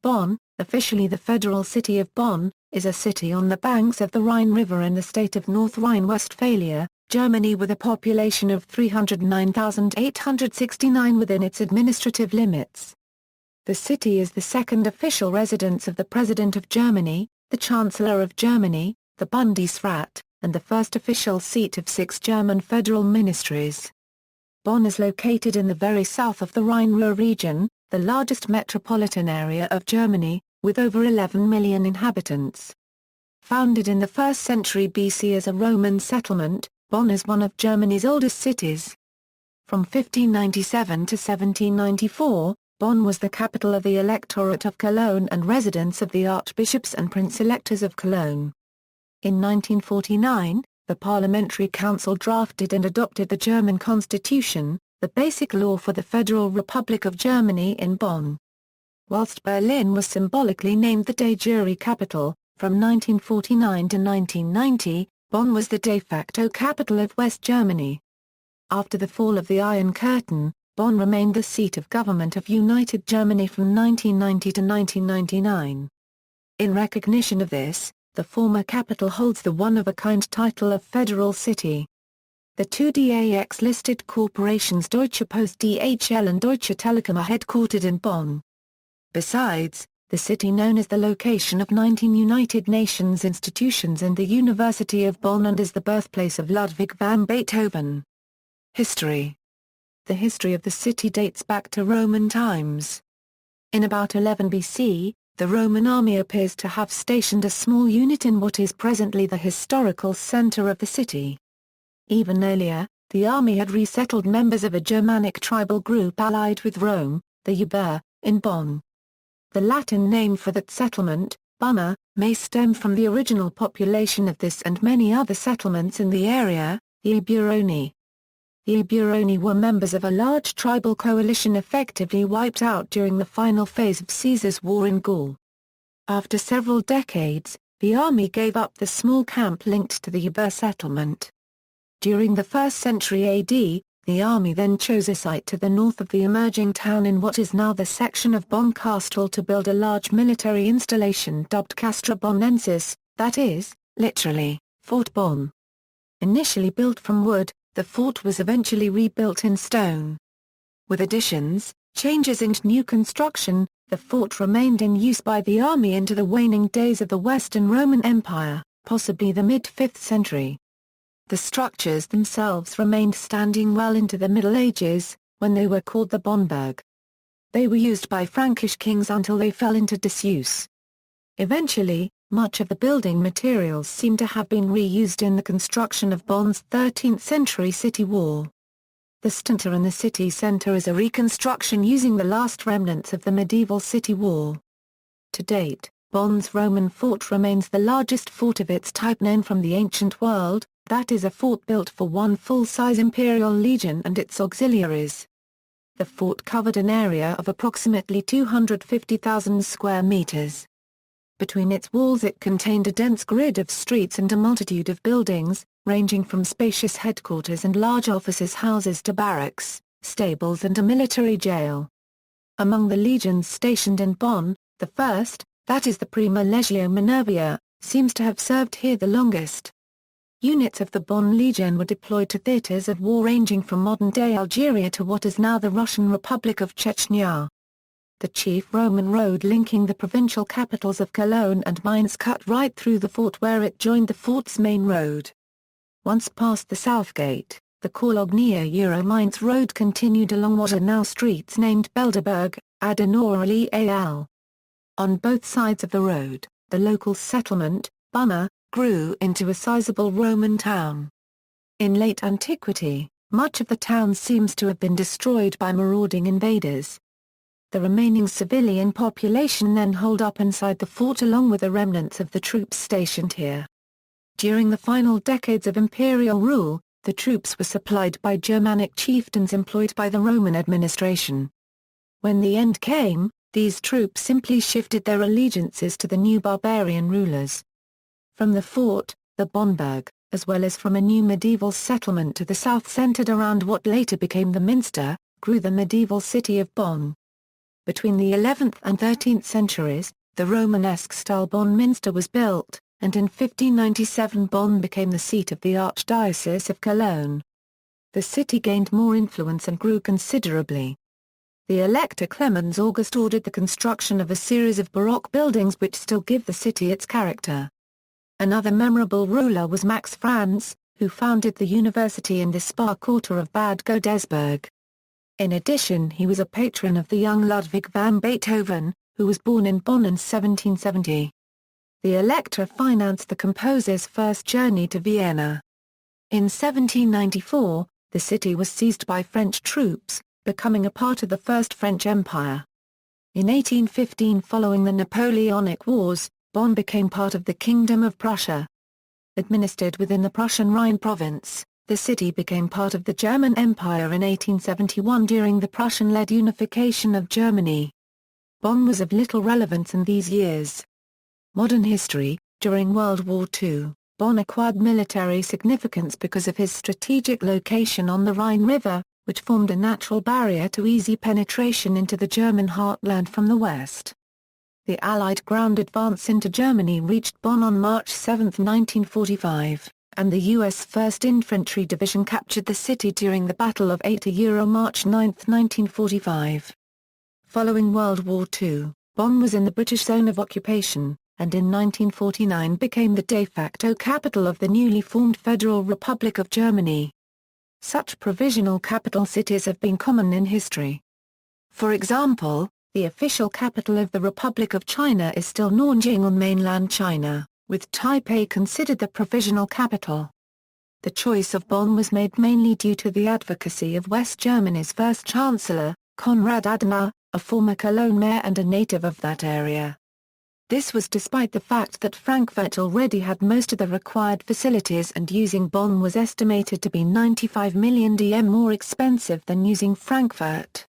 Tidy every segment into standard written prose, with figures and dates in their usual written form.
Bonn, officially the Federal City of Bonn, is a city on the banks of the Rhine River in the state of North Rhine-Westphalia, Germany, with a population of 309,869 within its administrative limits. The city is the second official residence of the President of Germany, the Chancellor of Germany, the Bundesrat, and the first official seat of 6 German federal ministries. Bonn is located in the very south of the Rhine-Ruhr region, the largest metropolitan area of Germany, with over 11 million inhabitants. Founded in the 1st century BC as a Roman settlement, Bonn is one of Germany's oldest cities. From 1597 to 1794, Bonn was the capital of the Electorate of Cologne and residence of the Archbishops and Prince-electors of Cologne. In 1949, the Parliamentary Council drafted and adopted the German Constitution, the basic law for the Federal Republic of Germany in Bonn. Whilst Berlin was symbolically named the de jure capital, from 1949 to 1990, Bonn was the de facto capital of West Germany. After the fall of the Iron Curtain, Bonn remained the seat of government of United Germany from 1990 to 1999. In recognition of this, the former capital holds the one-of-a-kind title of Federal City. The two DAX-listed corporations Deutsche Post DHL and Deutsche Telekom are headquartered in Bonn. Besides, the city known as the location of 19 United Nations institutions and the University of Bonn, and is the birthplace of Ludwig van Beethoven. History. The history of the city dates back to Roman times. In about 11 BC, the Roman army appears to have stationed a small unit in what is presently the historical center of the city. Even earlier, the army had resettled members of a Germanic tribal group allied with Rome, the jure, in Bonn. The Latin name for that settlement, Bunna, may stem from the original population of this and many other settlements in the area, the ʻbɔni. The ʻbɔni were members of a large tribal coalition effectively wiped out during the final phase of Caesar's war in Gaul. After several decades, the army gave up the small camp linked to the jure settlement. During the 1st century AD, the army then chose a site to the north of the emerging town in what is now the section of Bonn Castle to build a large military installation dubbed Castra Bonnensis, that is, literally, Fort Bonn. Initially built from wood, the fort was eventually rebuilt in stone. With additions, changes and new construction, the fort remained in use by the army into the waning days of the Western Roman Empire, possibly the mid-5th century. The structures themselves remained standing well into the Middle Ages, when they were called the Bonnburg. They were used by Frankish kings until they fell into disuse. Eventually, much of the building materials seem to have been reused in the construction of Bonn's 13th century city wall. The Stadttor in the city centre is a reconstruction using the last remnants of the medieval city wall. To date, Bonn's Roman fort remains the largest fort of its type known from the ancient world, that is a fort built for one full-size imperial legion and its auxiliaries. The fort covered an area of approximately 250,000 square meters. Between its walls it contained a dense grid of streets and a multitude of buildings, ranging from spacious headquarters and large offices houses to barracks, stables and a military jail. Among the legions stationed in Bonn, the first, that is the Prima Legio Minervia, seems to have served here the longest. Units of the Bonn Legion were deployed to theaters of war ranging from modern-day Algeria to what is now the Russian Republic of Chechnya. The chief Roman road linking the provincial capitals of Cologne and Mainz cut right through the fort where it joined the fort's main road. Once past the south gate, the Cologne-Mainz road continued along what are now streets named Belderberg, Adenauer al. On both sides of the road, the local settlement, Bunna, grew into a sizable Roman town. In late antiquity, much of the town seems to have been destroyed by marauding invaders. The remaining civilian population then holed up inside the fort along with the remnants of the troops stationed here. During the final decades of imperial rule, the troops were supplied by Germanic chieftains employed by the Roman administration. When the end came, these troops simply shifted their allegiances to the new barbarian rulers. From the fort, the Bonnburg, as well as from a new medieval settlement to the south centered around what later became the Minster, grew the medieval city of Bonn. Between the 11th and 13th centuries, the Romanesque-style Bonn minster was built, and in 1597 Bonn became the seat of the Archdiocese of Cologne. The city gained more influence and grew considerably. The Elector Clemens August ordered the construction of a series of Baroque buildings which still give the city its character. Another memorable ruler was Max Franz, who founded the university in the Spa quarter of Bad Godesberg. In addition, he was a patron of the young Ludwig van Beethoven, who was born in Bonn in 1770. The Elector financed the composer's first journey to Vienna. In 1794, the city was seized by French troops, becoming a part of the First French Empire. In 1815, following the Napoleonic Wars, Bonn became part of the Kingdom of Prussia. Administered within the Prussian Rhine province, the city became part of the German Empire in 1871 during the Prussian-led unification of Germany. Bonn was of little relevance in these years. Modern history: during World War II, Bonn acquired military significance because of his strategic location on the Rhine River, which formed a natural barrier to easy penetration into the German heartland from the west. The Allied ground advance into Germany reached Bonn on March 7, 1945, and the U.S. 1st Infantry Division captured the city during the Battle of March 9, 1945. Following World War II, Bonn was in the British zone of occupation, and in 1949 became the de facto capital of the newly formed Federal Republic of Germany. Such provisional capital cities have been common in history. For example, the official capital of the Republic of China is still Nanjing on mainland China, with Taipei considered the provisional capital. The choice of Bonn was made mainly due to the advocacy of West Germany's first Chancellor, Konrad Adenauer, a former Cologne mayor and a native of that area. This was despite the fact that Frankfurt already had most of the required facilities, and using Bonn was estimated to be 95 million DM more expensive than using Frankfurt.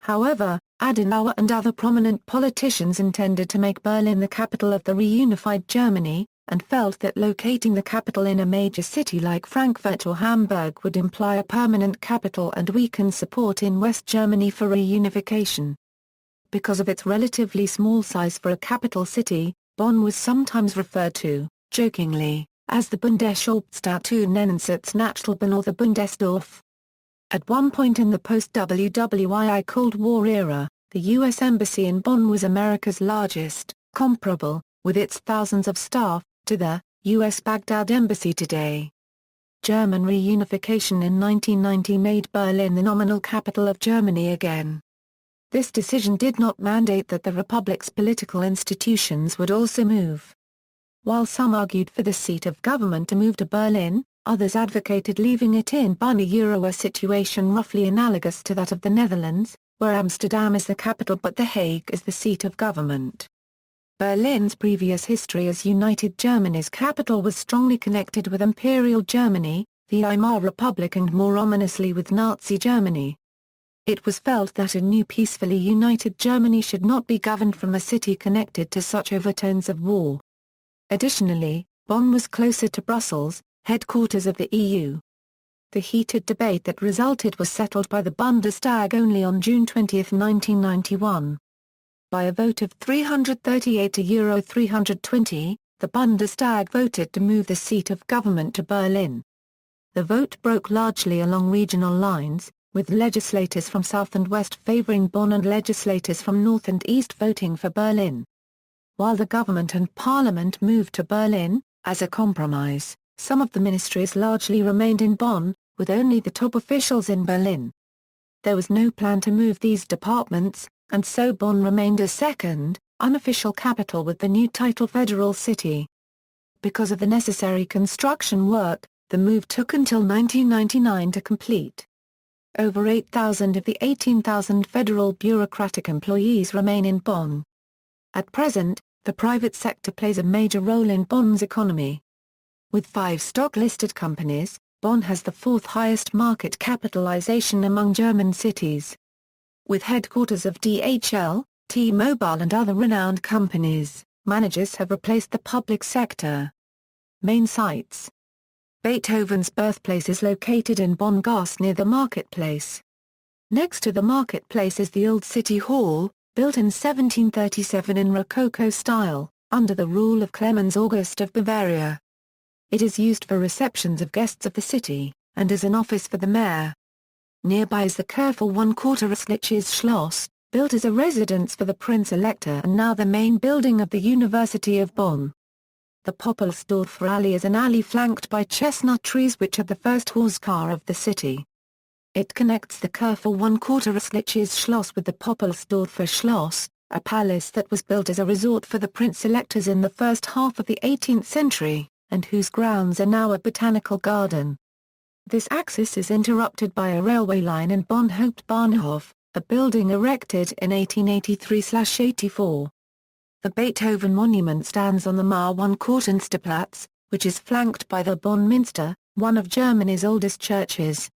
However, Adenauer and other prominent politicians intended to make Berlin the capital of the reunified Germany, and felt that locating the capital in a major city like Frankfurt or Hamburg would imply a permanent capital and weaken support in West Germany for reunification. Because of its relatively small size for a capital city, Bonn was sometimes referred to, jokingly, as the Bundeshauptstadt und Nennenswertnachtelbahn or the Bundesdorf. At one point in the post-WWII Cold War era, the U.S. Embassy in Bonn was America's largest, comparable, with its thousands of staff, to the U.S. Baghdad Embassy today. German reunification in 1990 made Berlin the nominal capital of Germany again. This decision did not mandate that the Republic's political institutions would also move. While some argued for the seat of government to move to Berlin, others advocated leaving it in Bonn, a situation roughly analogous to that of the Netherlands, where Amsterdam is the capital but The Hague is the seat of government. Berlin's previous history as United Germany's capital was strongly connected with Imperial Germany, the Weimar Republic, and more ominously with Nazi Germany. It was felt that a new peacefully united Germany should not be governed from a city connected to such overtones of war. Additionally, Bonn was closer to Brussels, headquarters of the EU. The heated debate that resulted was settled by the Bundesstadt only on June 20, 1991. By a vote of 338 to 320, the Bundesstadt voted to move the seat of government to Berlin. The vote broke largely along regional lines, with legislators from south and west favoring Bonn and legislators from north and east voting for Berlin. While the government and parliament moved to Berlin, as a compromise, some of the ministries largely remained in Bonn, with only the top officials in Berlin. There was no plan to move these departments, and so Bonn remained a second, unofficial capital with the new title Federal City. Because of the necessary construction work, the move took until 1999 to complete. Over 8,000 of the 18,000 federal bureaucratic employees remain in Bonn. At present, the private sector plays a major role in Bonn's economy. With 5 stock-listed companies, Bonn has the 4th highest market capitalization among German cities. With headquarters of DHL, T-Mobile and other renowned companies, managers have replaced the public sector. Main sites: Beethoven's birthplace is located in Bonn-Gasse near the marketplace. Next to the marketplace is the Old City Hall, built in 1737 in Rococo style, under the rule of Clemens August of Bavaria. It is used for receptions of guests of the city, and as an office for the mayor. Nearby is the Kurfürst Österreichs Schloss, built as a residence for the Prince-elector and now the main building of the University of Bonn. The Poppelsdorfer Alley is an alley flanked by chestnut trees which are the first horse car of the city. It connects the Kurfürst Österreichs Schloss with the Poppelsdorfer Schloss, a palace that was built as a resort for the Prince-electors in the first half of the 18th century, and whose grounds are now a botanical garden. This axis is interrupted by a railway line in Bonn Hauptbahnhof, a building erected in 1883/84. The Beethoven Monument stands on the Mauer-Kortensteplatz, which is flanked by the Bonn Minster, one of Germany's oldest churches.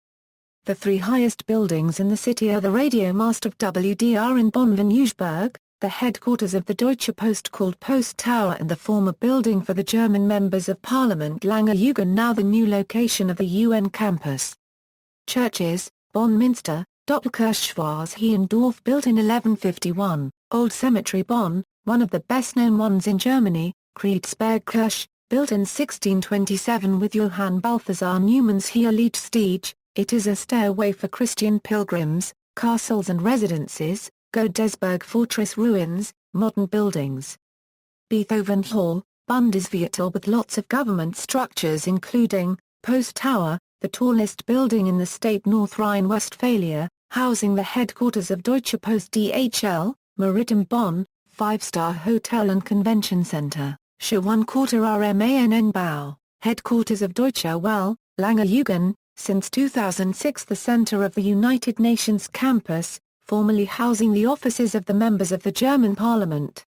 The three highest buildings in the city are the Radio Mast of WDR in Bonn-Venusberg, the headquarters of the Deutsche Post called Post Tower and the former building for the German members of Parliament Lange Jugend, now the new location of the UN campus. Churches: Bonn Minster, Doppelkirchschloss Hiendorf built in 1151, Old Cemetery Bonn, one of the best-known ones in Germany, Kreuzbergkirche, built in 1627 with Johann Balthasar Neumann's Heiligstiege. It is a stairway for Christian pilgrims, castles and residences, Godesberg Fortress ruins, modern buildings. Beethoven Hall, Bundesviertel with lots of government structures including, Post Tower, the tallest building in the state North Rhine-Westphalia, housing the headquarters of Deutsche Post DHL, Maritim Bonn, five-star hotel and convention center, Schwanquarter RMANN Bau, headquarters of Deutsche Welle, Lange Jugend, since 2006 the center of the United Nations campus, formerly housing the offices of the members of the German parliament.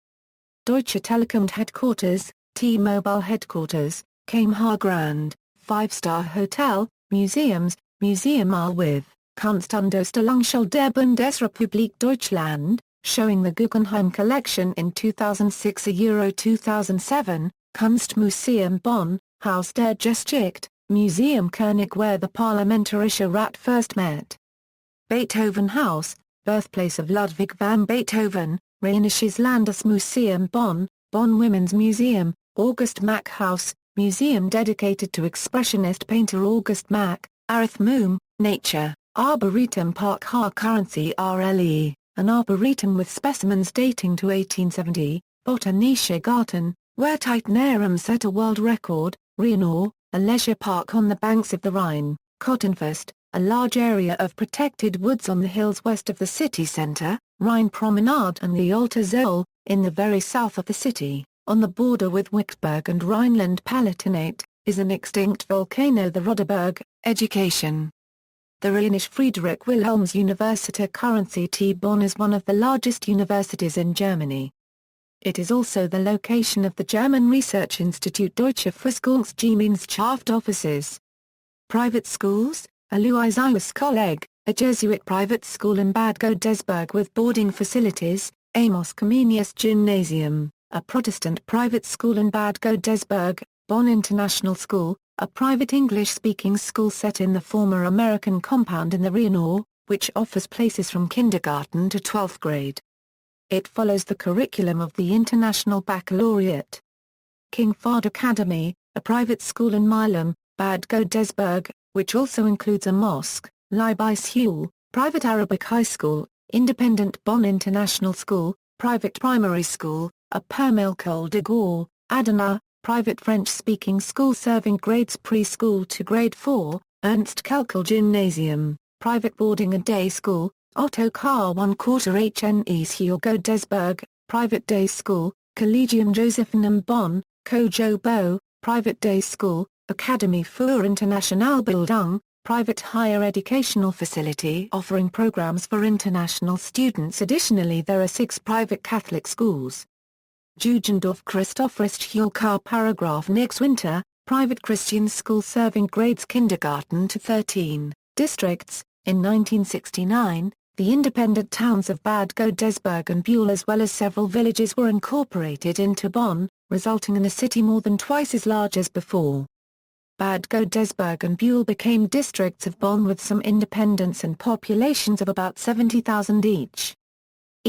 Deutsche Telekom headquarters, T-Mobile headquarters, KMH Grand, five-star hotel, museums, Museum with, Kunstausstellungsstelle der Bundesrepublik Deutschland, showing the Guggenheim collection in 2006 Euro 2007, Kunstmuseum Bonn, Haus der Geschichte, Museum König where the Parlamentarische Rat first met. Beethoven House, birthplace of Ludwig van Beethoven, Rheinisches Landesmuseum Bonn, Bonn Women's Museum, August Mack House, museum dedicated to expressionist painter August Mack, Arithmoom, Nature, Arboretum Park Haar Currency RLE, an arboretum with specimens dating to 1870, Botanische Garten, Wertheitnerem set a world record, Rhine-Ruhr, a leisure park on the banks of the Rhine, Kottenfest, a large area of protected woods on the hills west of the city centre, Rhine Promenade and the Alter Zoll, in the very south of the city, on the border with Wickberg and Rhineland-Palatinate, is an extinct volcano the Roderberg. Education. The Rheinische Friedrich Wilhelms Universität Currency Bonn is one of the largest universities in Germany. It is also the location of the German research institute Deutsche Forschungsgemeinschaft offices. Private schools: Aloysius Kolleg, a Jesuit private school in Bad Godesberg with boarding facilities, Amos Comenius Gymnasium, a Protestant private school in Bad Godesberg, Bonn International School, a private English-speaking school set in the former American compound in the Rhine-Ruhr, which offers places from kindergarten to 12th grade. It follows the curriculum of the International Baccalaureate. King Fahd Academy, a private school in Milam, Bad Godesberg, which also includes a mosque, Liebeshul, private Arabic high school, independent Bonn International School, private primary school, a Permilcole de Gaulle, Adana, private French-speaking school serving grades preschool to grade 4, Ernst Kelkel Gymnasium, private boarding and day school, Otto Karl 1/4 HNEs Godesberg, private day school, Collegium Josephinum Bonn, Kojo Bo, private day school, Academy für Internationale Bildung, private higher educational facility offering programs for international students. Additionally there are 6 private Catholic schools. Jugendorf Christophorist Paragraph Nix Winter, private Christian school serving grades kindergarten to 13, districts. In 1969, the independent towns of Bad Godesberg and Bühl as well as several villages were incorporated into Bonn, resulting in a city more than twice as large as before. Bad Godesberg and Bühl became districts of Bonn with some independence and populations of about 70,000 each.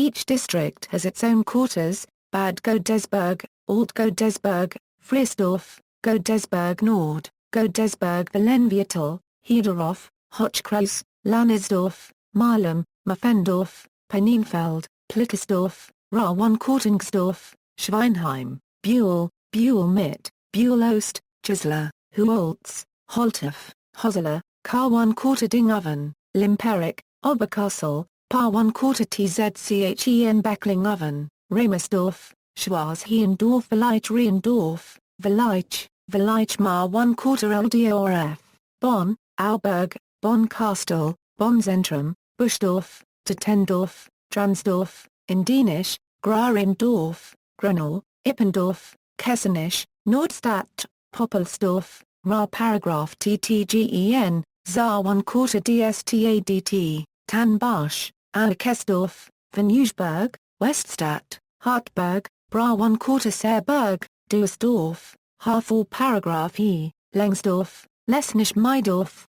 Each district has its own quarters: Bad Godesberg, Alt Godesberg, Friesdorf, Godesberg Nord, Godesberg Villenviertel, Hederhof, Hochkreuz, Lannersdorf, Marlem, Muffendorf, Penningfeld, Plickersdorf, Rawankortungsdorf, Schweinheim, Buell, Buell-Mitte, Buell-Ost, Gisela, Huoltz, Holthof, Hosela, Karwan-Quarter-Dingoven, Limperik, Oberkassel, Parwan-Quarter-Tzchen Becklinghoven, Ramersdorf, Schwarzheindorf, Villach-Rheindorf, Villach, Villach-Mar-1-Quarter-LDORF, Bonn, Auberg, Bonn-Kastel, Bonn-Zentrum, Buschdorf, Tettendorf, Dransdorf, Indenisch, Grarendorf, Grenau, Ippendorf, Kessenich, Nordstadt, Poppelsdorf, Ra paragraph ttgen, Saar-1-Quarter dstadt, Tannbach, Alkesdorf, Venusberg, Weststadt, Hartberg, Bra-1-Quarter Saarburg, Duisdorf, Harthor paragraph e, Lengsdorf, Lesnisch-Meidorf.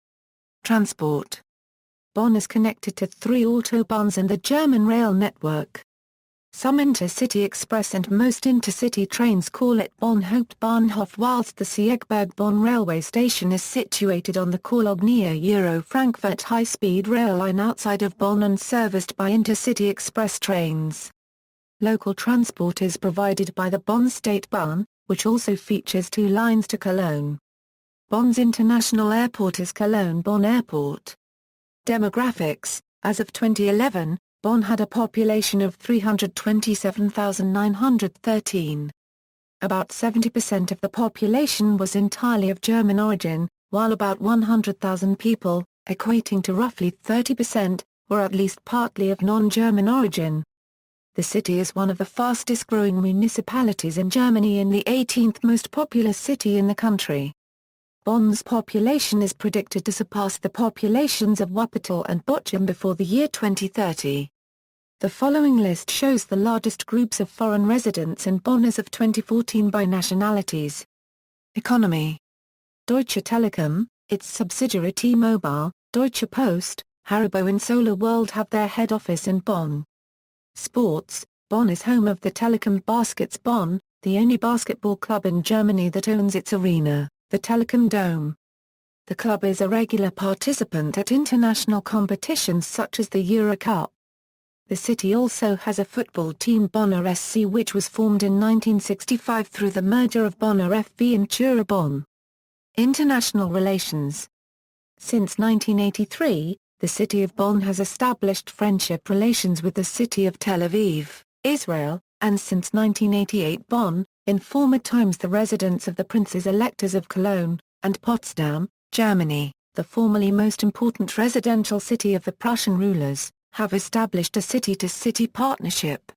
Transport. Bonn is connected to 3 autobahns and the German rail network. Some intercity express and most intercity trains call it Bonn Hauptbahnhof, whilst the Siegburg-Bonn railway station is situated on the Cologne-Euro-Frankfurt high-speed rail line outside of Bonn and serviced by intercity express trains. Local transport is provided by the Bundesstadt Bahn, which also features 2 lines to Cologne. Bonn's international airport is Cologne-Bonn Airport. Demographics. As of 2011, Bonn had a population of 327,913. About 70% of the population was entirely of German origin, while about 100,000 people, equating to roughly 30%, were at least partly of non-German origin. The city is one of the fastest-growing municipalities in Germany and the 18th most populous city in the country. Bonn's population is predicted to surpass the populations of Wuppertal and Bochum before the year 2030. The following list shows the largest groups of foreign residents in Bonn as of 2014 by nationalities. Economy. Deutsche Telekom, its subsidiary T-Mobile, Deutsche Post, Haribo and Solar World have their head office in Bonn. Sports. Bonn is home of the Telekom Baskets Bonn, the only basketball club in Germany that owns its arena, the Telekom Dome. The club is a regular participant at international competitions such as the Euro Cup. The city also has a football team, Bonner SC, which was formed in 1965 through the merger of Bonner FV and Jure Bonn. International relations. Since 1983, the city of Bonn has established friendship relations with the city of Tel Aviv, Israel, and since 1988 Bonn, in former times the residence of the Prince-electors of Cologne, and Potsdam, Germany, the formerly most important residential city of the Prussian rulers, have established a city-to-city partnership.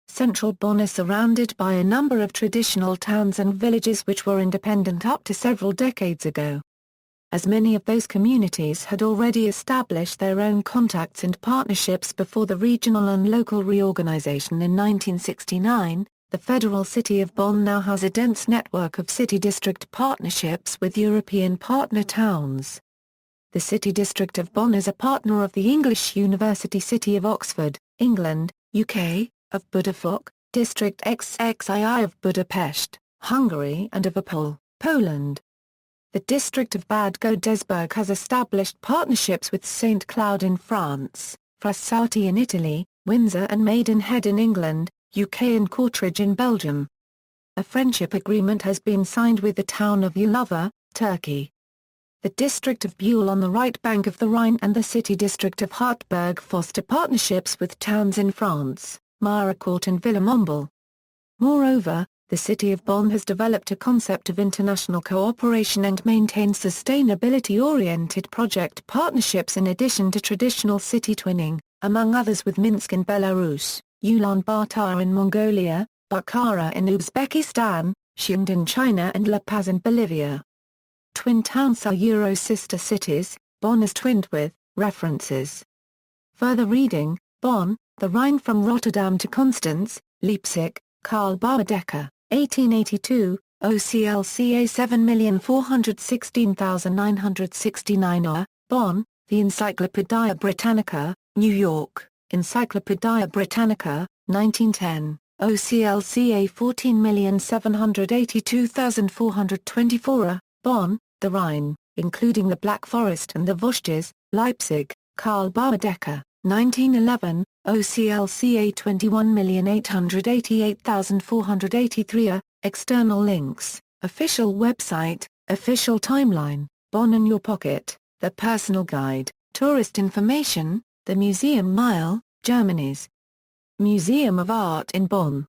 Central Bonn is surrounded by a number of traditional towns and villages which were independent up to several decades ago. As many of those communities had already established their own contacts and partnerships before the regional and local reorganization in 1969, the Federal City of Bonn now has a dense network of city-district partnerships with European partner towns. The City District of Bonn is a partner of the English University City of Oxford, England, UK, of Budapest, District XXII of Budapest, Hungary and of Opole, Poland. The district of Bad Godesberg has established partnerships with St. Cloud in France, Frassati in Italy, Windsor and Maidenhead in England, UK and Kortrijk in Belgium. A friendship agreement has been signed with the town of Yalova, Turkey. The district of Buell on the right bank of the Rhine and the city district of Hartberg foster partnerships with towns in France, Maricourt and Villemomble. Moreover, the city of Bonn has developed a concept of international cooperation and maintains sustainability-oriented project partnerships in addition to traditional city twinning, among others with Minsk in Belarus, Ulaanbaatar in Mongolia, Bukhara in Uzbekistan, Xi'an in China and La Paz in Bolivia. Twin towns are Euro sister cities. Bonn is twinned with. References. Further reading, Bonn, the Rhine from Rotterdam to Constance, Leipzig, Karl Bauerdecker, 1882, OCLCA 7416969 Bonn, The Encyclopaedia Britannica, New York, Encyclopaedia Britannica, 1910, OCLCA 14782424, Bonn, the Rhine, including the Black Forest and the Vosges, Leipzig, Karl Baedeker, 1911, OCLCA 21888483. External links, official website, official timeline, Bonn in your pocket, the personal guide, tourist information, the Museum Mile, Germany's Museum of Art in Bonn.